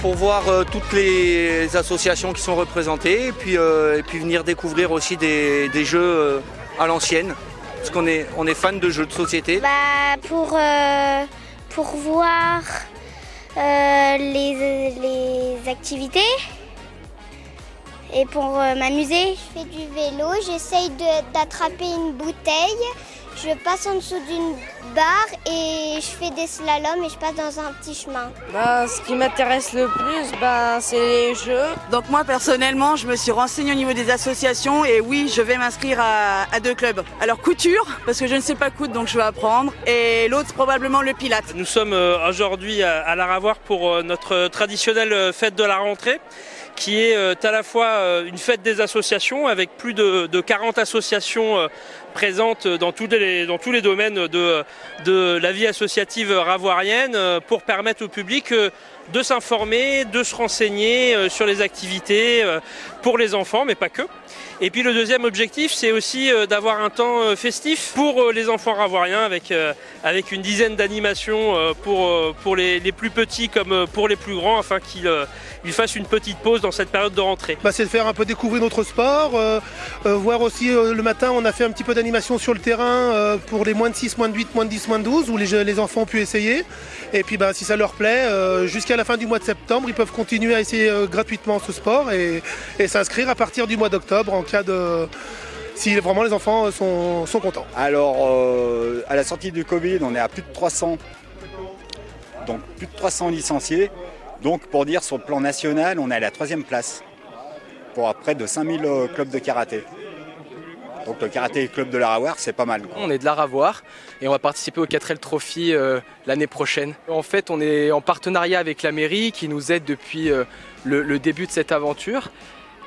pour voir toutes les associations qui sont représentées et puis venir découvrir aussi des jeux à l'ancienne, parce qu'on est fan de jeux de société. Pour voir les activités et pour m'amuser. Je fais du vélo, j'essaye d'attraper une bouteille, je passe en dessous d'une barre et je fais des slaloms et je passe dans un petit chemin. Ce qui m'intéresse le plus, c'est les jeux. Donc moi personnellement, je me suis renseignée au niveau des associations et oui, je vais m'inscrire à 2 clubs. Alors couture, parce que je ne sais pas coudre donc je vais apprendre, et l'autre probablement le pilates. Nous sommes aujourd'hui à l'Aravoir pour notre traditionnelle fête de la rentrée, qui est à la fois une fête des associations avec plus de 40 associations présentes dans tous les domaines de la vie associative ravoirienne pour permettre au public de s'informer, de se renseigner sur les activités pour les enfants, mais pas que. Et puis le deuxième objectif, c'est aussi d'avoir un temps festif pour les enfants ravoiriens avec une dizaine d'animations pour les plus petits comme pour les plus grands, afin qu'ils fassent une petite pause dans cette période de rentrée. C'est de faire un peu découvrir notre sport, voir aussi le matin on a fait un petit peu d'animation sur le terrain pour les moins de 6, moins de 8, moins de 10, moins de 12 où les enfants ont pu essayer. Et puis si ça leur plaît, jusqu'à la fin du mois de septembre, ils peuvent continuer à essayer gratuitement ce sport et s'inscrire à partir du mois d'octobre en cas de... si vraiment les enfants sont contents. Alors, à la sortie du Covid, on est à plus de 300, donc plus de 300 licenciés. Donc, pour dire, sur le plan national, on est à la 3e place pour près de 5000 clubs de karaté. Donc le karaté club de l'Aravoir, c'est pas mal. On est de l'Aravoir et on va participer au 4L Trophy l'année prochaine. En fait, on est en partenariat avec la mairie qui nous aide depuis le début de cette aventure.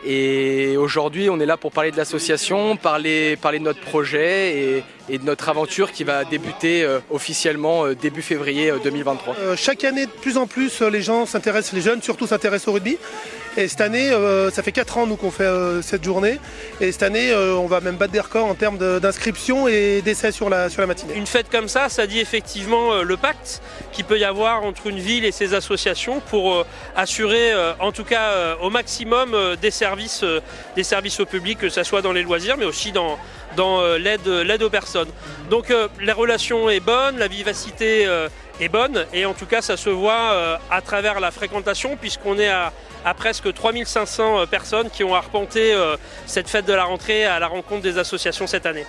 Et aujourd'hui, on est là pour parler de l'association, parler de notre projet et de notre aventure qui va débuter officiellement début février 2023. Chaque année, de plus en plus, les jeunes surtout s'intéressent au rugby. Et cette année, ça fait 4 ans nous qu'on fait cette journée. Et cette année, on va même battre des records en termes d'inscription et d'essais sur la matinée. Une fête comme ça dit effectivement le pacte qu'il peut y avoir entre une ville et ses associations pour assurer en tout cas au maximum des services au public, que ce soit dans les loisirs mais aussi dans l'aide aux personnes. Donc la relation est bonne, la vivacité est bonne et en tout cas ça se voit à travers la fréquentation puisqu'on est à presque 3500 personnes qui ont arpenté cette fête de la rentrée à la rencontre des associations cette année.